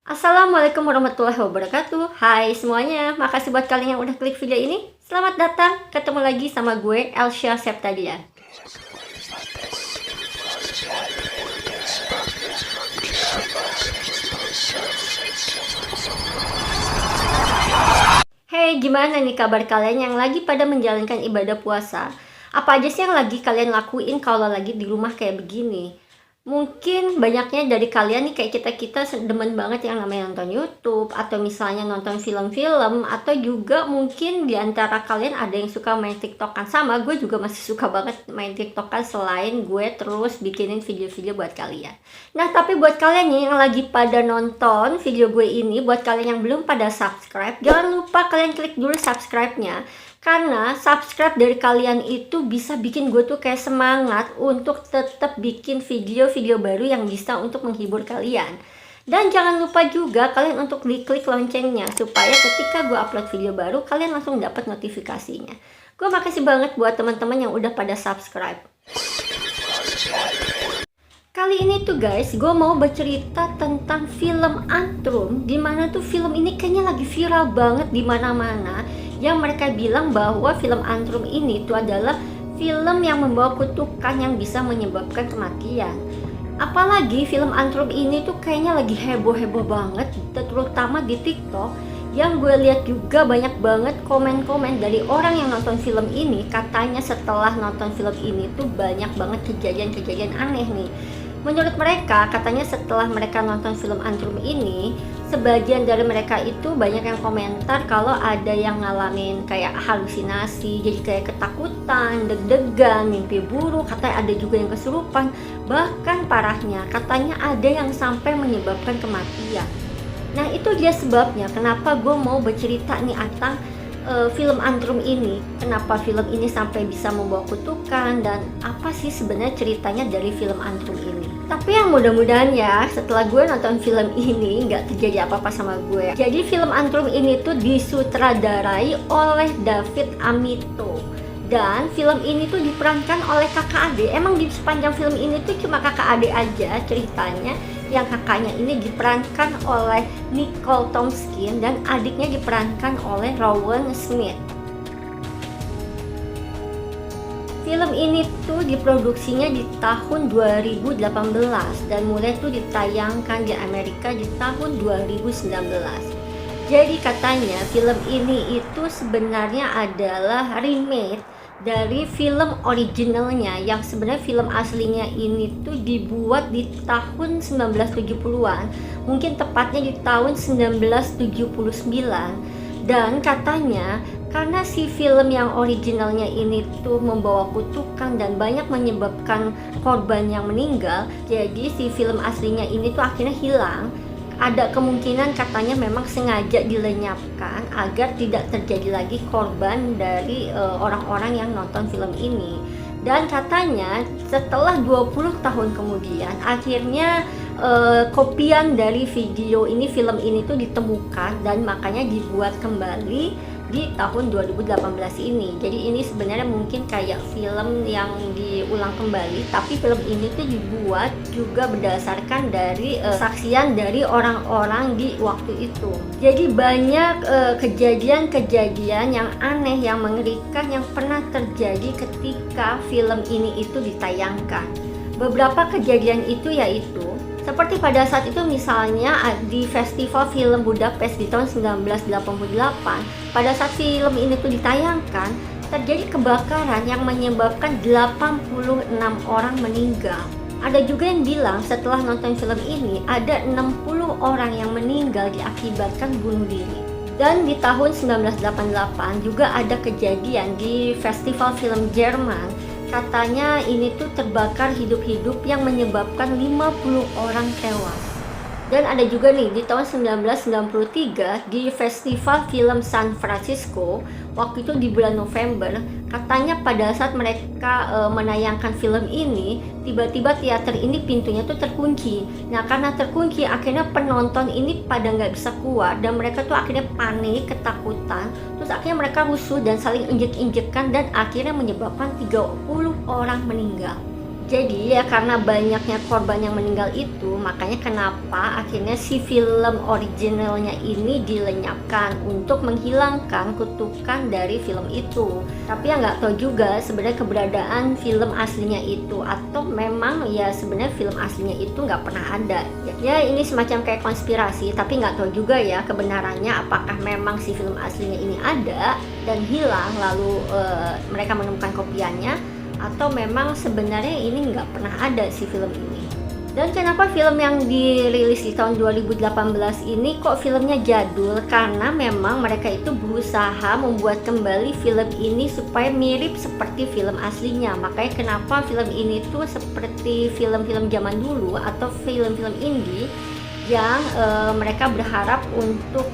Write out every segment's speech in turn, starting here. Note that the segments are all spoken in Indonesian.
Assalamualaikum warahmatullahi wabarakatuh. Hai semuanya, makasih buat kalian yang udah klik video ini. Selamat datang, ketemu lagi sama gue Elsha Septadia. Hey, gimana nih kabar kalian yang lagi pada menjalankan ibadah puasa? Apa aja sih yang lagi kalian lakuin kalau lagi di rumah kayak begini? Mungkin banyaknya dari kalian nih kayak kita-kita demen banget yang namanya nonton YouTube atau misalnya nonton film-film, atau juga mungkin di antara kalian ada yang suka main TikTok-an. Sama gue juga masih suka banget main TikTok-an selain gue terus bikinin video-video buat kalian. Nah, tapi buat kalian nih yang lagi pada nonton video gue ini, buat kalian yang belum pada subscribe, jangan lupa kalian klik dulu subscribe-nya. Karena subscribe dari kalian itu bisa bikin gue tuh kayak semangat untuk tetap bikin video-video baru yang bisa untuk menghibur kalian. Dan jangan lupa juga kalian untuk diklik loncengnya supaya ketika gue upload video baru kalian langsung dapat notifikasinya. Gue makasih banget buat teman-teman yang udah pada subscribe. Kali ini tuh guys, gue mau bercerita tentang film Antrum, dimana tuh film ini kayaknya lagi viral banget di mana-mana. Yang mereka bilang bahwa film Antrum ini tuh adalah film yang membawa kutukan yang bisa menyebabkan kematian. Apalagi film Antrum ini tuh kayaknya lagi heboh-heboh banget, terutama di TikTok. Yang gue lihat juga banyak banget komen-komen dari orang yang nonton film ini. Katanya setelah nonton film ini tuh banyak banget kejadian-kejadian aneh nih. Menurut mereka, katanya setelah mereka nonton film Antrum ini, sebagian dari mereka itu banyak yang komentar kalau ada yang ngalamin kayak halusinasi, jadi kayak ketakutan, deg-degan, mimpi buruk, katanya ada juga yang kesurupan. Bahkan parahnya, katanya ada yang sampai menyebabkan kematian. Nah, itu dia sebabnya kenapa gue mau bercerita nih tentang film Antrum ini. Kenapa film ini sampai bisa membawa kutukan, dan apa sih sebenarnya ceritanya dari film Antrum ini. Tapi yang mudah-mudahan ya setelah gue nonton film ini nggak terjadi apa-apa sama gue. Jadi film Antrum ini tuh disutradarai oleh David Amito. Dan film ini tuh diperankan oleh kakak adik. Emang di sepanjang film ini tuh cuma kakak adik aja ceritanya. Yang kakaknya ini diperankan oleh Nicole Tomskin dan adiknya diperankan oleh Rowan Smith. Film ini tuh diproduksinya di tahun 2018 dan mulai tuh ditayangkan di Amerika di tahun 2019. Jadi katanya film ini itu sebenarnya adalah remake dari film originalnya, yang sebenarnya film aslinya ini tuh dibuat di tahun 1970-an, mungkin tepatnya di tahun 1979. Dan katanya karena si film yang originalnya ini tuh membawa kutukan dan banyak menyebabkan korban yang meninggal, jadi si film aslinya ini tuh akhirnya hilang. Ada kemungkinan katanya memang sengaja dilenyapkan agar tidak terjadi lagi korban dari orang-orang yang nonton film ini. Dan katanya setelah 20 tahun kemudian akhirnya kopian dari video ini, film ini tuh ditemukan dan makanya dibuat kembali di tahun 2018 ini. Jadi ini sebenarnya mungkin kayak film yang diulang kembali, tapi film ini tuh dibuat juga berdasarkan dari saksian dari orang-orang di waktu itu. Jadi banyak kejadian-kejadian yang aneh, yang mengerikan yang pernah terjadi ketika film ini itu ditayangkan. Beberapa kejadian itu yaitu seperti pada saat itu misalnya di Festival Film Budapest di tahun 1988, pada saat film ini tuh ditayangkan, terjadi kebakaran yang menyebabkan 86 orang meninggal. Ada juga yang bilang setelah nonton film ini, ada 60 orang yang meninggal diakibatkan bunuh diri. Dan di tahun 1988 juga ada kejadian di Festival Film Jerman. Katanya ini tuh terbakar hidup-hidup yang menyebabkan 50 orang tewas. Dan ada juga nih di tahun 1993 di Festival Film San Francisco, waktu itu di bulan November, katanya pada saat mereka menayangkan film ini, tiba-tiba teater ini pintunya tuh terkunci. Nah, karena terkunci akhirnya penonton ini pada nggak bisa keluar dan mereka tuh akhirnya panik, ketakutan. Terus akhirnya mereka rusuh dan saling injek-injekan dan akhirnya menyebabkan 30 orang meninggal. Jadi ya karena banyaknya korban yang meninggal itu, makanya kenapa akhirnya si film originalnya ini dilenyapkan untuk menghilangkan kutukan dari film itu. Tapi ya nggak tahu juga sebenarnya keberadaan film aslinya itu, atau memang ya sebenarnya film aslinya itu nggak pernah ada. Ya ini semacam kayak konspirasi, tapi nggak tahu juga ya kebenarannya, apakah memang si film aslinya ini ada dan hilang lalu mereka menemukan kopiannya, atau memang sebenarnya ini nggak pernah ada si film ini. Dan kenapa film yang dirilis di tahun 2018 ini kok filmnya jadul? Karena memang mereka itu berusaha membuat kembali film ini supaya mirip seperti film aslinya. Makanya kenapa film ini tuh seperti film-film zaman dulu atau film-film indie yang mereka berharap untuk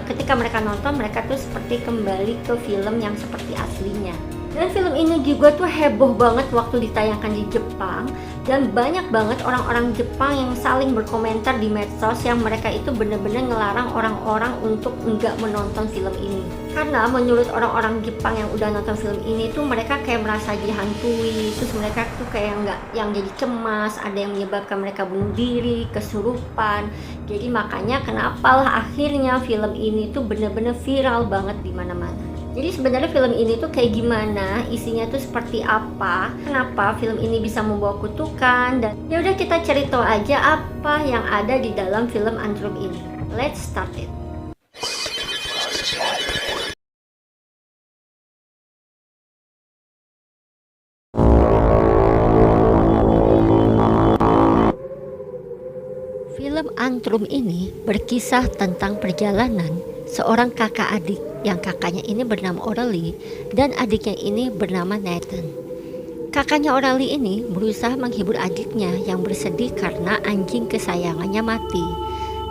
ketika mereka nonton, mereka tuh seperti kembali ke film yang seperti aslinya. Dan film ini juga tuh heboh banget waktu ditayangkan di Jepang, dan banyak banget orang-orang Jepang yang saling berkomentar di medsos yang mereka itu bener-bener ngelarang orang-orang untuk enggak menonton film ini. Karena menurut orang-orang Jepang yang udah nonton film ini tuh mereka kayak merasa dihantui, terus mereka tuh kayak nggak, yang jadi cemas, ada yang menyebabkan mereka bunuh diri, kesurupan. Jadi makanya kenapa lah akhirnya film ini tuh bener-bener viral banget di mana-mana. Jadi sebenarnya film ini tuh kayak gimana, isinya tuh seperti apa, kenapa film ini bisa membawa kutukan, dan ya udah kita cari tahu aja apa yang ada di dalam film Antrum ini. Let's start it. Film Antrum ini berkisah tentang perjalanan seorang kakak adik, yang kakaknya ini bernama Orally dan adiknya ini bernama Nathan. Kakaknya Orally ini berusaha menghibur adiknya yang bersedih karena anjing kesayangannya mati.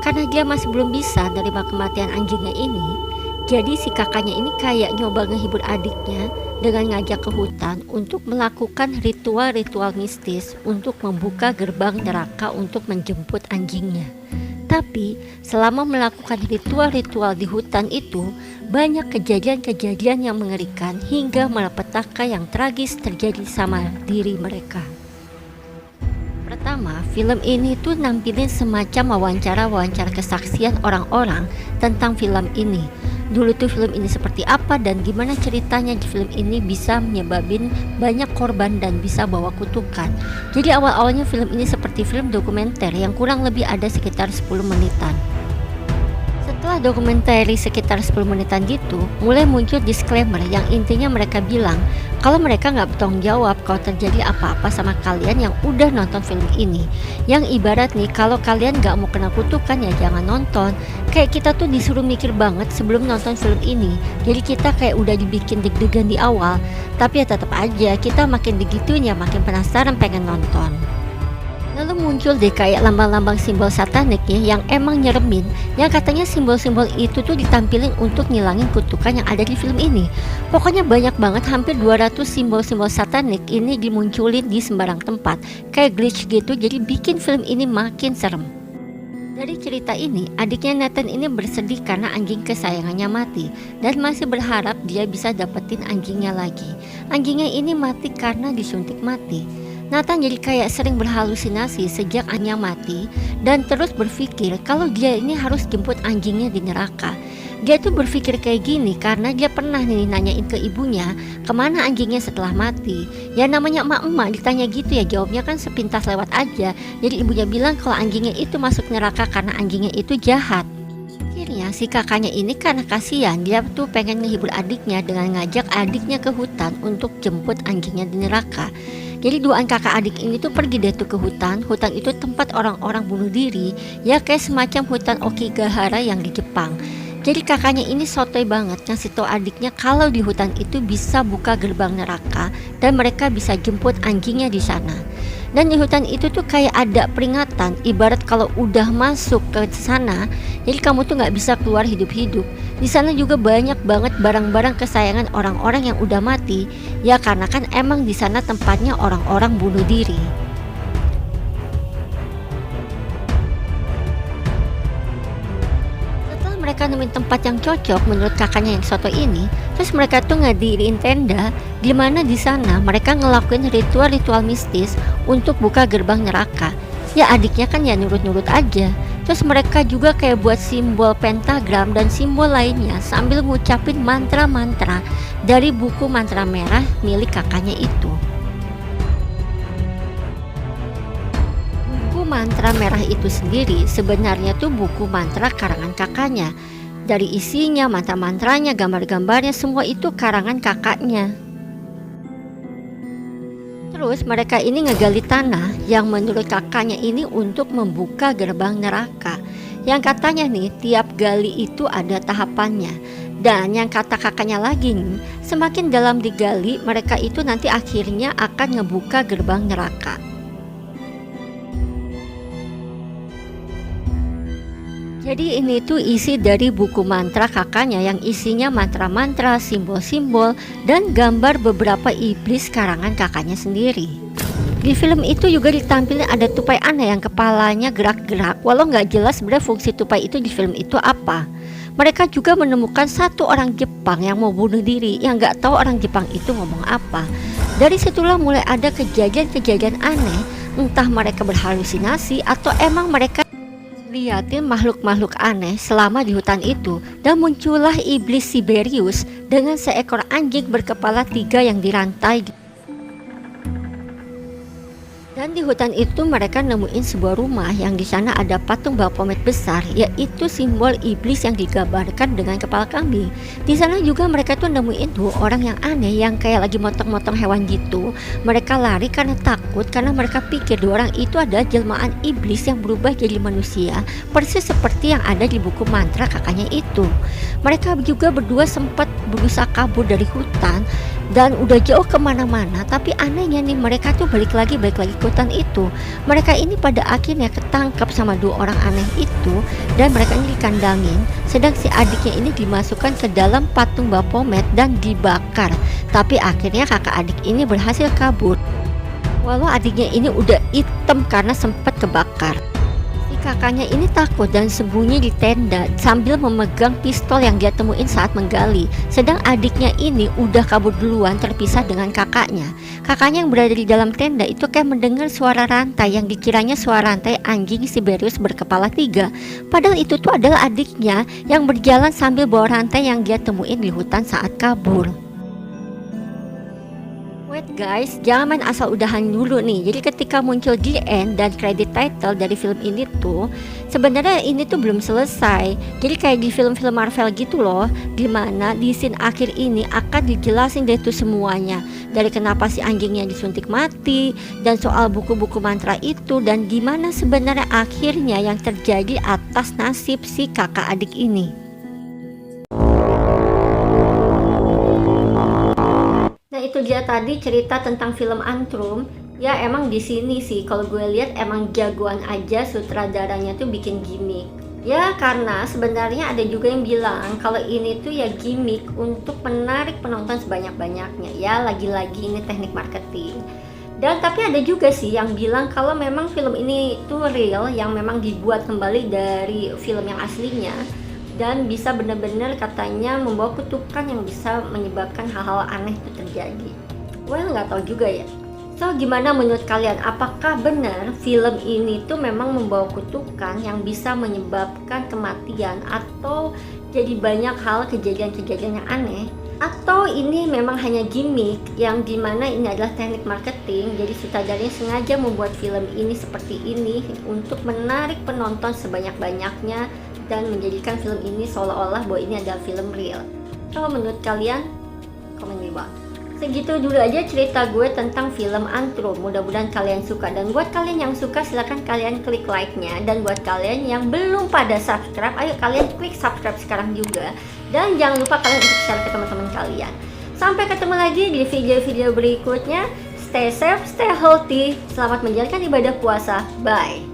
Karena dia masih belum bisa menerima kematian anjingnya ini, jadi si kakaknya ini kayak nyoba ngehibur adiknya dengan ngajak ke hutan untuk melakukan ritual-ritual mistis untuk membuka gerbang neraka untuk menjemput anjingnya. Tapi selama melakukan ritual-ritual di hutan itu, banyak kejadian-kejadian yang mengerikan hingga malapetaka yang tragis terjadi sama diri mereka. Pertama, film ini tuh nampilin semacam wawancara-wawancara kesaksian orang-orang tentang film ini. Dulu tuh film ini seperti apa dan gimana ceritanya di film ini bisa menyebabin banyak korban dan bisa bawa kutukan. Jadi awal-awalnya film ini seperti film dokumenter yang kurang lebih ada sekitar 10 menitan. Setelah dokumenter sekitar 10 menitan gitu, mulai muncul disclaimer yang intinya mereka bilang kalau mereka nggak bertanggung jawab kalau terjadi apa-apa sama kalian yang udah nonton film ini. Yang ibarat nih, kalau kalian nggak mau kena kutukan ya jangan nonton. Kayak kita tuh disuruh mikir banget sebelum nonton film ini. Jadi kita kayak udah dibikin deg-degan di awal, tapi ya tetap aja kita makin digituin ya makin penasaran pengen nonton. Lalu muncul deh kayak lambang-lambang simbol satanik ya, yang emang nyeremin, yang katanya simbol-simbol itu tuh ditampilin untuk ngilangin kutukan yang ada di film ini. Pokoknya banyak banget, hampir 200 simbol-simbol satanik ini dimunculin di sembarang tempat, kayak glitch gitu, jadi bikin film ini makin serem. Dari cerita ini, adiknya Nathan ini bersedih karena anjing kesayangannya mati dan masih berharap dia bisa dapetin anjingnya lagi. Anjingnya ini mati karena disuntik mati. Nathan jadi kayak sering berhalusinasi sejak anjingnya mati dan terus berpikir kalau dia ini harus jemput anjingnya di neraka. Dia tuh berpikir kayak gini karena dia pernah nih nanyain ke ibunya kemana anjingnya setelah mati. Ya namanya emak-emak ditanya gitu ya jawabnya kan sepintas lewat aja. Jadi ibunya bilang kalau anjingnya itu masuk neraka karena anjingnya itu jahat. Akhirnya si kakaknya ini karena kasihan, dia tuh pengen ngehibur adiknya dengan ngajak adiknya ke hutan untuk jemput anjingnya di neraka. Jadi duaan kakak adik ini tuh pergi deh tuh ke hutan. Hutan itu tempat orang-orang bunuh diri, ya kayak semacam hutan Okigahara yang di Jepang. Jadi kakaknya ini sotoy banget ngasih tau adiknya kalau di hutan itu bisa buka gerbang neraka dan mereka bisa jemput anjingnya di sana. Dan di hutan itu tuh kayak ada peringatan, ibarat kalau udah masuk ke sana, jadi kamu tuh nggak bisa keluar hidup-hidup. Di sana juga banyak banget barang-barang kesayangan orang-orang yang udah mati, ya karena kan emang di sana tempatnya orang-orang bunuh diri. Mereka nemuin tempat yang cocok menurut kakaknya yang soto ini, terus mereka tuh ngediriin tenda di mana di sana mereka ngelakuin ritual-ritual mistis untuk buka gerbang neraka. Ya adiknya kan ya nurut-nurut aja. Terus mereka juga kayak buat simbol pentagram dan simbol lainnya sambil ngucapin mantra-mantra dari buku mantra merah milik kakaknya itu. Buku mantra merah itu sendiri sebenarnya tuh buku mantra karangan kakaknya. Dari isinya, mantra-mantranya, gambar-gambarnya, semua itu karangan kakaknya. Terus mereka ini ngegali tanah yang menurut kakaknya ini untuk membuka gerbang neraka. Yang katanya nih tiap gali itu ada tahapannya. Dan yang kata kakaknya lagi nih, semakin dalam digali mereka itu nanti akhirnya akan ngebuka gerbang neraka. Jadi ini tuh isi dari buku mantra kakaknya yang isinya mantra-mantra, simbol-simbol, dan gambar beberapa iblis karangan kakaknya sendiri. Di film itu juga ditampilin ada tupai aneh yang kepalanya gerak-gerak, walau nggak jelas sebenarnya fungsi tupai itu di film itu apa. Mereka juga menemukan satu orang Jepang yang mau bunuh diri, yang nggak tahu orang Jepang itu ngomong apa. Dari situlah mulai ada kejadian-kejadian aneh, entah mereka berhalusinasi atau emang mereka liatin makhluk-makhluk aneh selama di hutan itu, dan muncullah iblis Siberius dengan seekor anjing berkepala 3 yang dirantai. Dan di hutan itu mereka nemuin sebuah rumah yang di sana ada patung Baphomet besar, yaitu simbol iblis yang digambarkan dengan kepala kambing. Di sana juga mereka tuh nemuin 2 orang yang aneh yang kayak lagi motong-motong hewan gitu. Mereka lari karena takut, karena mereka pikir 2 orang itu adalah jelmaan iblis yang berubah jadi manusia, persis seperti yang ada di buku mantra kakaknya itu. Mereka juga berdua sempat berusaha kabur dari hutan dan udah jauh kemana-mana, tapi anehnya nih mereka tuh balik lagi ke hutan itu. Mereka ini pada akhirnya ketangkap sama 2 orang aneh itu, dan mereka ini dikandangin, sedang si adiknya ini dimasukkan ke dalam patung Baphomet dan dibakar. Tapi akhirnya kakak adik ini berhasil kabur, walau adiknya ini udah hitam karena sempat kebakar. Kakaknya ini takut dan sembunyi di tenda sambil memegang pistol yang dia temuin saat menggali. Sedang adiknya ini udah kabur duluan terpisah dengan kakaknya. Kakaknya yang berada di dalam tenda itu kayak mendengar suara rantai yang dikiranya suara rantai anjing Siberius berkepala 3. Padahal itu tuh adalah adiknya yang berjalan sambil bawa rantai yang dia temuin di hutan saat kabur. Wait guys, jangan main asal udahan dulu nih. Jadi ketika muncul the end dan credit title dari film ini tuh, sebenarnya ini tuh belum selesai. Jadi kayak di film-film Marvel gitu loh, dimana di scene akhir ini akan dijelasin deh tuh semuanya. Dari kenapa si anjingnya disuntik mati, dan soal buku-buku mantra itu, dan gimana sebenarnya akhirnya yang terjadi atas nasib si kakak adik ini. Nah itu dia tadi cerita tentang film Antrum. Ya emang di sini sih kalau gue lihat emang jagoan aja sutradaranya tuh bikin gimmick. Ya karena sebenarnya ada juga yang bilang kalau ini tuh ya gimmick untuk menarik penonton sebanyak-banyaknya. Ya lagi-lagi ini teknik marketing. Dan tapi ada juga sih yang bilang kalau memang film ini tuh real, yang memang dibuat kembali dari film yang aslinya, dan bisa benar-benar katanya membawa kutukan yang bisa menyebabkan hal-hal aneh itu terjadi. Well, nggak tahu juga ya. So, gimana menurut kalian? Apakah benar film ini tuh memang membawa kutukan yang bisa menyebabkan kematian atau jadi banyak hal kejadian-kejadian yang aneh? Atau ini memang hanya gimmick yang dimana ini adalah teknik marketing, jadi sutradaranya sengaja membuat film ini seperti ini untuk menarik penonton sebanyak-banyaknya dan menjadikan film ini seolah-olah bahwa ini adalah film real. Kalau menurut kalian, komen di bawah. Segitu dulu aja cerita gue tentang film Antrum. Mudah-mudahan kalian suka, dan buat kalian yang suka silahkan kalian klik like-nya, dan buat kalian yang belum pada subscribe, ayo kalian klik subscribe sekarang juga, dan jangan lupa kalian untuk share ke teman-teman kalian. Sampai ketemu lagi di video-video berikutnya. Stay safe, stay healthy, selamat menjalankan ibadah puasa. Bye.